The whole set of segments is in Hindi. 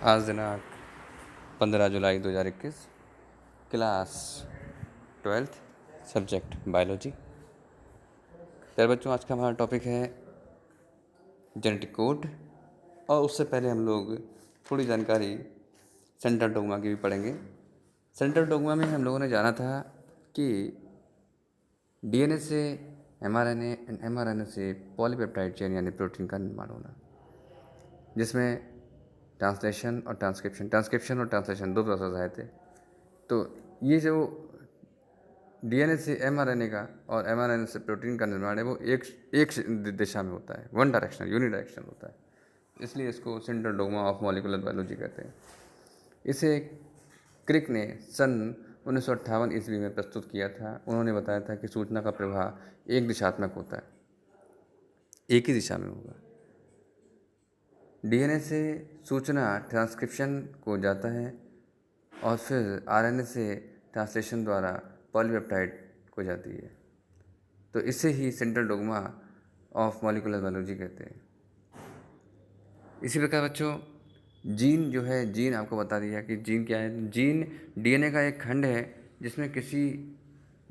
आज दिनांक 15 जुलाई 2021, क्लास 12th, सब्जेक्ट बायोलॉजी। प्यारे बच्चों, आज का हमारा टॉपिक है जेनेटिक कोड। और उससे पहले हम लोग थोड़ी जानकारी सेंट्रल डोग्मा की भी पढ़ेंगे। सेंट्रल डोग्मा में हम लोगों ने जाना था कि डीएनए से एमआरएनए एंड एमआरएनए से पॉलीपेप्टाइड चेन यानी प्रोटीन का निर्माण होना, जिसमें ट्रांसलेशन और ट्रांसक्रिप्शन दो प्रोसेस आए थे। तो ये जो डीएनए से एमआरएनए का और एमआरएनए से प्रोटीन का निर्माण है वो एक दिशा में होता है, वन डायरेक्शन, यूनिडायरेक्शन होता है। इसलिए इसको central dogma of molecular biology कहते हैं। इसे क्रिक ने सन 1958 ईस्वी में प्रस्तुत किया था। उन्होंने बताया था कि सूचना का प्रवाह एक दिशात्मक होता है, एक ही दिशा में होगा। डीएनए से सूचना ट्रांसक्रिप्शन को जाता है और फिर आरएनए से ट्रांसलेशन द्वारा पॉलीपेप्टाइड को जाती है। तो इसे ही central dogma of molecular biology कहते हैं। इसी प्रकार बच्चों, जीन जो है, जीन आपको बता दिया कि जीन क्या है। जीन डीएनए का एक खंड है जिसमें किसी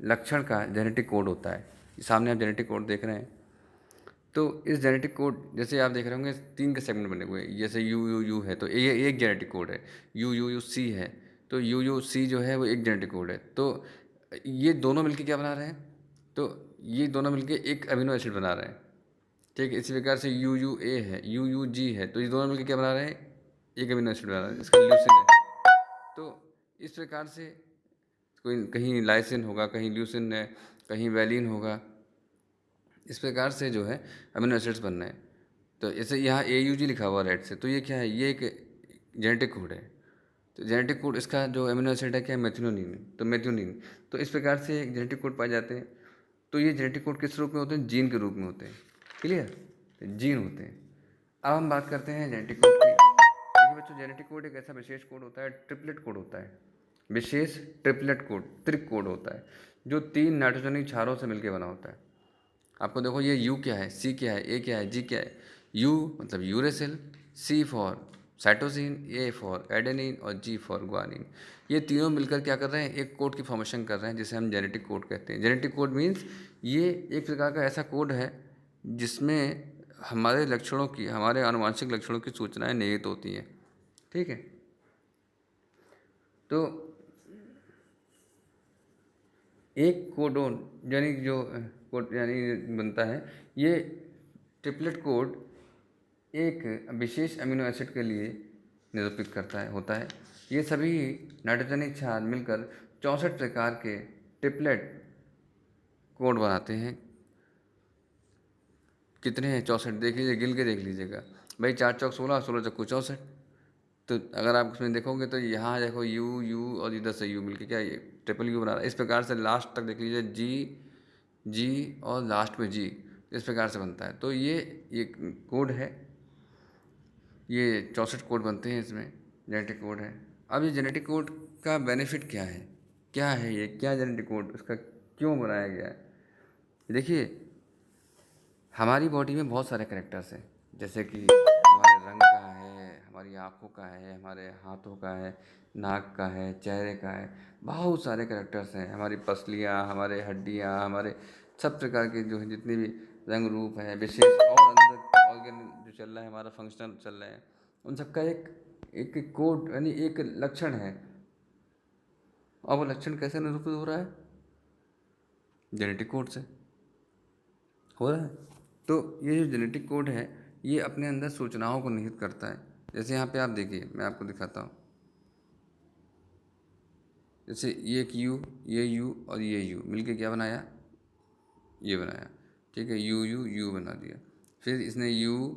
लक्षण का जेनेटिक कोड होता है। सामने आप जेनेटिक कोड देख रहे हैं। तो इस जेनेटिक कोड, जैसे आप देख रहे होंगे, 3 के सेगमेंट बने हुए हैं। जैसे यू यू यू है तो ये एक जेनेटिक कोड है। यू यू यू सी है तो यू यू सी जो है वो एक जेनेटिक कोड है। तो ये दोनों मिलके क्या बना रहे हैं? तो ये दोनों मिलके एक अमीनो एसिड बना रहे हैं। ठीक है, इसी प्रकार से यू यू ए है, यू यू जी है, तो ये दोनों मिलके क्या बना रहे हैं? एक अमीनो एसिड बना रहे हैं, इसका ल्यूसिन है। तो इस प्रकार से कोई कहीं लाइसिन होगा, कहीं ल्यूसिन है, कहीं वैलिन होगा। इस प्रकार से जो है अमीनो एसिड्स बन रहे हैं। तो जैसे यहाँ AUG लिखा हुआ रेड से, तो ये क्या है? ये एक जेनेटिक कोड है। तो जेनेटिक कोड, इसका जो अमीनो एसिड है क्या है? मेथियोनिन। तो मेथियोनिन, तो इस प्रकार से एक जेनेटिक कोड पाए जाते हैं। तो ये जेनेटिक कोड किस रूप में होते हैं? जीन के रूप में होते हैं। क्लियर? जीन होते हैं। अब हम बात करते हैं जेनेटिक कोड की। देखिए बच्चों, जेनेटिक कोड एक ऐसा विशेष कोड होता है, ट्रिपलेट कोड होता है। विशेष ट्रिपलेट कोड, त्रिक कोड होता है, जो 3 नाइट्रोजनी क्षारों से मिलकर बना होता है। आपको देखो, ये यू क्या है, सी क्या है, ए क्या है, जी क्या है। यू मतलब uracil, C for cytosine, A for adenine और जी फॉर ग्वानिन। ये तीनों मिलकर क्या कर रहे हैं? एक कोड की फॉर्मेशन कर रहे हैं, जिसे हम जेनेटिक कोड कहते हैं। जेनेटिक कोड मीन्स ये एक प्रकार का ऐसा कोड है जिसमें हमारे लक्षणों की, हमारे आनुवांशिक लक्षणों की सूचनाएं निहित होती हैं। ठीक है, तो एक कोडोन यानी जो कोड यानी बनता है, ये ट्रिपलेट कोड एक विशेष अमीनो एसिड के लिए निरूपित करता है, होता है। ये सभी नाइट्रोजनी क्षार मिलकर 64 प्रकार के ट्रिपलेट कोड बनाते हैं। कितने हैं? 64। देख लीजिए, गिन के देख लीजिएगा भाई। 4 चौक 16, 16 चौको 64। तो अगर आप उसमें देखोगे तो यहाँ देखो यू यू और इधर से यू मिलके क्या ये ट्रिपल यू बना रहा है। इस प्रकार से लास्ट तक देख लीजिए, जी जी और लास्ट में जी, इस प्रकार से बनता है। तो ये कोड है, ये 64 कोड बनते हैं इसमें, जेनेटिक कोड है। अब ये जेनेटिक कोड का बेनिफिट क्या है? क्या है ये? क्या जेनेटिक कोड, इसका क्यों बनाया गया है? देखिए, हमारी बॉडी में बहुत सारे करेक्टर्स हैं, जैसे कि हमारे रंग का है, हमारी आँखों का है, हमारे हाथों का है, नाक का है, चेहरे का है। बहुत सारे करेक्टर्स हैं। हमारी पसलियाँ, हमारे हड्डियाँ, हमारे सब प्रकार के जो है जितने भी रंग रूप हैं, विशेष और अंदर ऑर्गन जो चल रहा है, हमारा फंक्शनल चल रहे हैं, उन सबका एक एक कोड यानी एक लक्षण है। और वो लक्षण कैसे निरूपित हो रहा है? जेनेटिक कोड से हो रहा है। तो ये जो जेनेटिक कोड है, ये अपने अंदर सूचनाओं को निहित करता है। जैसे यहाँ पे आप देखिए, मैं आपको दिखाता हूँ। जैसे ये एक यू, ये यू और ये यू मिलके क्या बनाया? ये बनाया। ठीक है, यू यू यू बना दिया। फिर इसने यू,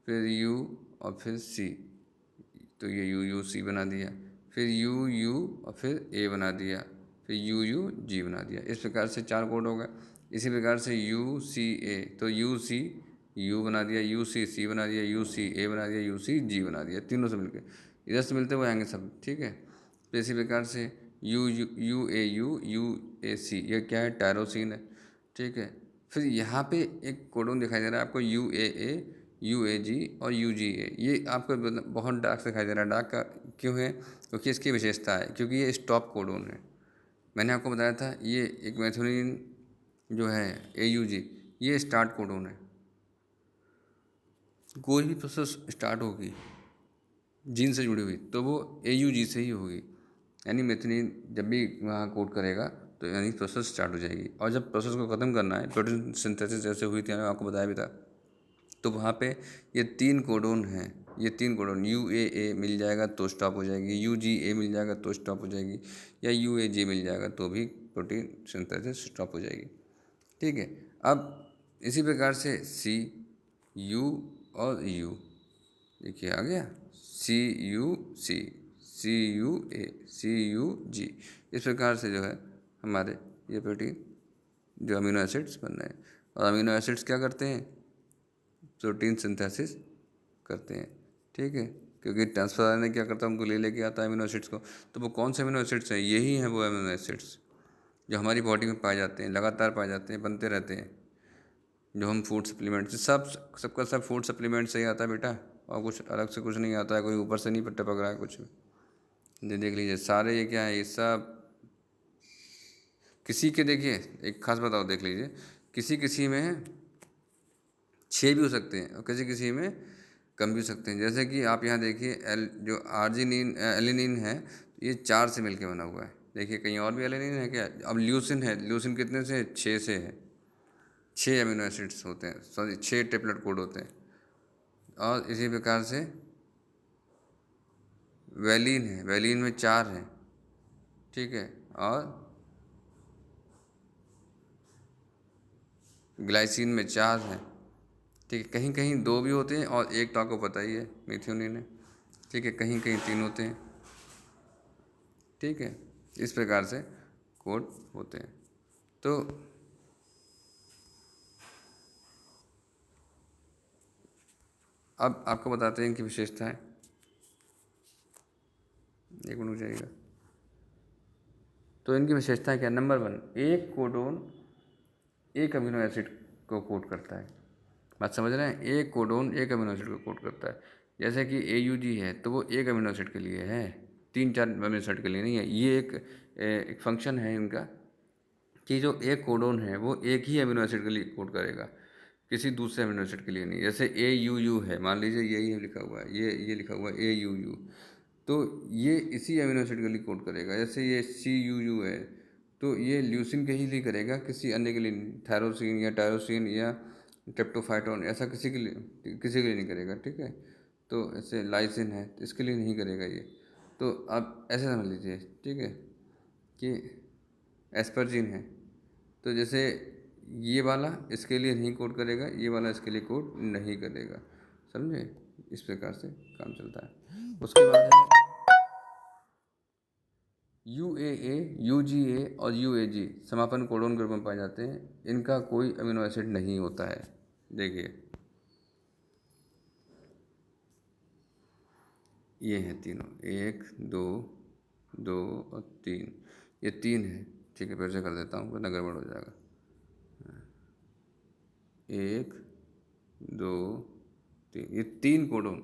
फिर यू और फिर सी, तो ये यू यू सी बना दिया। फिर यू यू और फिर ए बना दिया। फिर यू यू जी बना दिया। इस प्रकार से 4 कोड हो गए। इसी प्रकार से यू सी ए, तो यू सी यू बना दिया, यू सी सी बना दिया, यू सी ए बना दिया, यू सी जी बना दिया। तीनों से मिलके इधर से मिलते हुए आएंगे सब। ठीक है, तो इसी प्रकार से U U U A U U A C, ये क्या है? टायरोसिन है। ठीक है, फिर यहाँ पे एक कोडोन दिखाई दे रहा है आपको, यू ए ए UAG और UGA। ये आपको बहुत डार्क से दिखाई दे रहा है। डार्क का क्यों है? क्योंकि इसकी विशेषता है, क्योंकि ये स्टॉप कोडोन है। मैंने आपको बताया था ये एक मेथियोनिन जो है AUG, ये स्टार्ट कोडोन है। कोई भी प्रोसेस स्टार्ट होगी जीन से जुड़ी हुई तो वो AUG से ही होगी, यानी मेथियोनिन जब भी वहाँ कोड करेगा तो यानी प्रोसेस स्टार्ट हो जाएगी। और जब प्रोसेस को ख़त्म करना है, प्रोटीन सिंथेसिस जैसे हुई थी, मैंने आपको बताया भी था, तो वहाँ पे ये 3 कोडोन हैं। ये 3 कोडोन UAA मिल जाएगा तो स्टॉप हो जाएगी, UGA मिल जाएगा तो स्टॉप हो जाएगी, या UAG मिल जाएगा तो भी प्रोटीन सिंथेसिस स्टॉप हो जाएगी। ठीक है। अब इसी प्रकार से C, U और U, देखिए आ गया CUC, CUA, CUG। इस प्रकार से जो है हमारे ये प्रोटीन जो अमीनो एसिड्स बन रहे हैं। और अमीनो एसिड्स क्या करते हैं? प्रोटीन सिंथेसिस करते हैं। ठीक है, क्योंकि ट्रांसफर आरएनए क्या करता है, उनको ले लेके आता है अमीनो एसिड्स को। तो वो कौन से अमीनो एसिड्स हैं? यही हैं वो अमीनो एसिड्स जो हमारी बॉडी में पाए जाते हैं, लगातार पाए जाते हैं, बनते रहते हैं, जो हम फूड सप्लीमेंट से सबका सब फूड सप्लीमेंट से ही आता है बेटा, और कुछ अलग से कुछ नहीं आता है, कोई ऊपर से नहीं टपक रहा है कुछ भी। ये देख लीजिए सारे, ये क्या है, ये सब किसी के, देखिए एक खास बताओ, देख लीजिए किसी किसी में 6 भी हो सकते हैं और किसी किसी में कम भी हो सकते हैं। जैसे कि आप यहाँ देखिए जो आर्जिनिन एलिनिन है, ये 4 से मिलके बना हुआ है। देखिए कहीं और भी एलिनिन है क्या? अब ल्यूसिन है, ल्यूसिन कितने से? 6 से है। 6 अमीनो एसिड्स होते हैं, सॉरी 6 ट्रिपलेट कोड होते हैं। और इसी प्रकार से वैलिन है, वैलिन में 4 है। ठीक है। और ग्लाइसिन में 4 है। ठीक है, कहीं कहीं 2 भी होते हैं और एक तो आपको पता ही है मिथ्योनिन है। ठीक है, कहीं कहीं 3 होते हैं। ठीक है, इस प्रकार से कोड होते हैं। तो अब आपको बताते हैं इनकी विशेषताएं। एक मिनट जाइएगा। तो इनकी विशेषताएं क्या? नंबर 1, एक कोडोन एक अमीनो एसिड को कोड करता है। बात समझ रहे हैं? एक कोडोन एक अमीनो एसिड को कोड करता है। जैसे कि AUG है तो वो एक अमीनो एसिड के लिए है, 3-4 अमीनो एसिड के लिए नहीं है। ये एक फंक्शन है इनका कि जो एक कोडोन है वो एक ही अमीनो एसिड के लिए कोड करेगा, किसी दूसरे अमीनो एसिड के लिए नहीं। जैसे AUU है, मान लीजिए यही है लिखा हुआ है, ये लिखा हुआ है AUU, तो ये इसी अमीनो एसिड के लिए कोड करेगा। जैसे ये CUU है तो ये ल्यूसिन के ही लिए करेगा, किसी अन्य के लिए नहीं। थायरोसिन या टायरोसिन या ट्रिप्टोफैटोन ऐसा किसी के लिए नहीं करेगा। ठीक है, तो ऐसे लाइसिन है तो इसके लिए नहीं करेगा ये। तो आप ऐसे समझ लीजिए, ठीक है, कि एस्परजिन है तो जैसे ये वाला इसके लिए नहीं कोड करेगा, ये वाला इसके लिए कोड नहीं करेगा। समझे? इस प्रकार से काम चलता है। उसके बाद है UAA, UGA और UAG समापन कोडोन ग्रुप में पाए जाते हैं। इनका कोई अमीनो एसिड नहीं होता है। देखिए ये हैं तीनों, 1 2 2 और 3, ये 3 है। ठीक है, फिर से कर देता हूँ वरना गड़बड़ हो जाएगा। 1 2 3, ये 3 कोडोन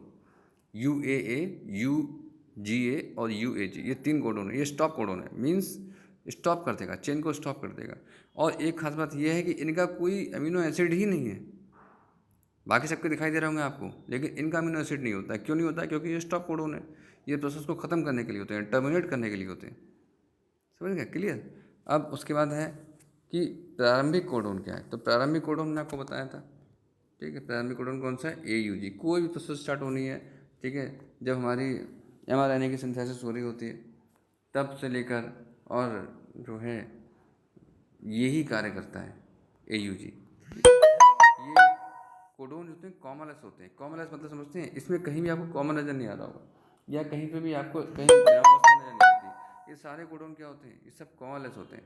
UAA, UGA और UAG, ये 3 कोडोन है। ये स्टॉप कोडोन है, मीन्स स्टॉप कर देगा, चेन को स्टॉप कर देगा। और एक खास बात यह है कि इनका कोई अमीनो एसिड ही नहीं है। बाकी सबके दिखाई दे रहे होंगे आपको, लेकिन इनका अमीनो एसिड नहीं होता है। क्यों नहीं होता है? क्योंकि ये स्टॉप कोडोन है। ये प्रोसेस को ख़त्म करने के लिए होते हैं, टर्मिनेट करने के लिए होते हैं। समझ गए? क्लियर? अब उसके बाद है कि प्रारंभिक कोडोन क्या है। तो प्रारंभिक कोडोन मैंने आपको बताया था। ठीक है, प्रारंभिक कोडोन कौन सा है? AUG। कोई भी प्रोसेस स्टार्ट होनी है, ठीक है, जब हमारी mRNA की सिंथेसिस हो रही होती है तब से लेकर, और जो है यही कार्य करता है AUG। ये कोडोन होते हैं कॉमनलेस होते हैं। कॉमनलेस मतलब समझते हैं? इसमें कहीं भी आपको कॉमन नज़र नहीं आ रहा होगा, या कहीं पे भी आपको कहीं निरवस्था नज़र नहीं आती। ये सारे कोडोन क्या होते हैं? ये सब कॉमनलेस होते हैं।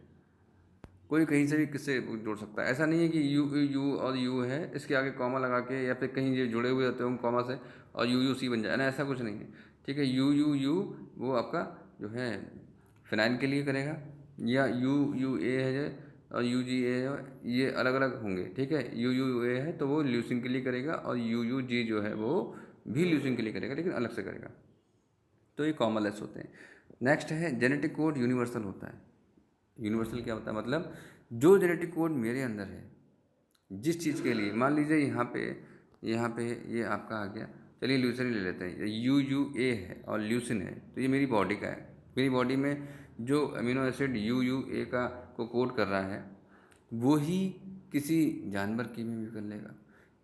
कोई कहीं से भी किससे जोड़ सकता है। ऐसा नहीं है कि यू और यू है इसके आगे कॉमा लगा के, या फिर कहीं ये जुड़े हुए होते हैं कॉमा से और UUC बन जाए ना, ऐसा कुछ नहीं है। ठीक है, UUU वो आपका जो है फिनाइल के लिए करेगा, या UUA है और UGA ये अलग अलग होंगे, ठीक है। UUA है तो वो ल्यूसीन के लिए करेगा, और UUG जो है वो भी ल्यूसीन के लिए करेगा, लेकिन अलग से करेगा। तो ये कॉमनलेस होते हैं। नेक्स्ट है जेनेटिक कोड यूनिवर्सल होता है। यूनिवर्सल क्या होता है, मतलब जो जेनेटिक कोड मेरे अंदर है जिस चीज़ के लिए, मान लीजिए यहाँ पे ये आपका आ गया, चलिए ल्यूसिन ले लेते हैं, UUA है और ल्यूसिन है, तो ये मेरी बॉडी का है। मेरी बॉडी में जो अमीनो एसिड UUA का को कोड कर रहा है वो ही किसी जानवर की में भी कर लेगा,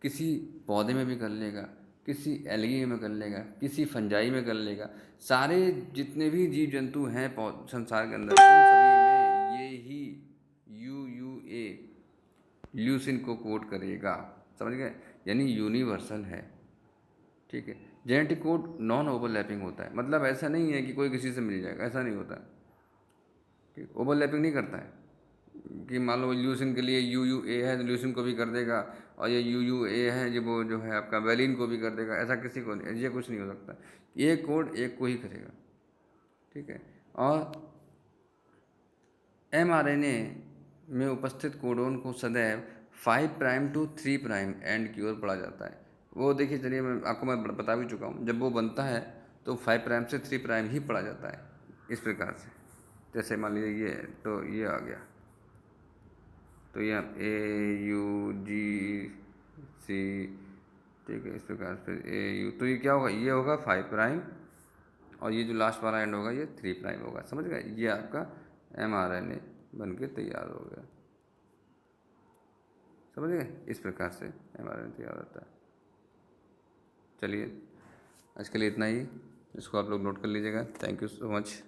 किसी पौधे में भी कर लेगा, किसी एल्गी में कर लेगा, किसी फंजाई में कर लेगा। सारे जितने भी जीव जंतु हैं संसार के अंदर, उन सभी में ये ही UUA ल्यूसिन को कोड करेगा, समझ गए, यानी यूनिवर्सल है, ठीक है। जेनेटिक कोड नॉन ओवरलैपिंग होता है, मतलब ऐसा नहीं है कि कोई किसी से मिल जाएगा, ऐसा नहीं होता, ठीक। ओवरलैपिंग नहीं करता है कि मान लो ल्यूसिन के लिए UUA है तो ल्यूसिन को भी कर देगा, और ये UUA है जो वो जो है आपका वैलिन को भी कर देगा, ऐसा किसी को नहीं, ये कुछ नहीं हो सकता। ये कोड एक को ही करेगा, ठीक है। और mRNA में उपस्थित कोडोन को सदैव 5 प्राइम टू 3 प्राइम एंड की ओर पढ़ा जाता है। वो देखिए, चलिए मैं बता भी चुका हूँ, जब वो बनता है तो 5 प्राइम से 3 प्राइम ही पढ़ा जाता है, इस प्रकार से। जैसे मान लीजिए ये, तो ये आ गया, तो ये AUGC, ठीक है, इस प्रकार से AU, तो ये क्या होगा, ये होगा 5 प्राइम, और ये जो लास्ट वाला एंड होगा ये 3 प्राइम होगा, समझ गए। ये आपका mRNA बन के तैयार हो गया, समझ गए। इस प्रकार से mRNA तैयार होता है। चलिए आज के लिए इतना ही, इसको आप लोग नोट कर लीजिएगा। Thank you so much.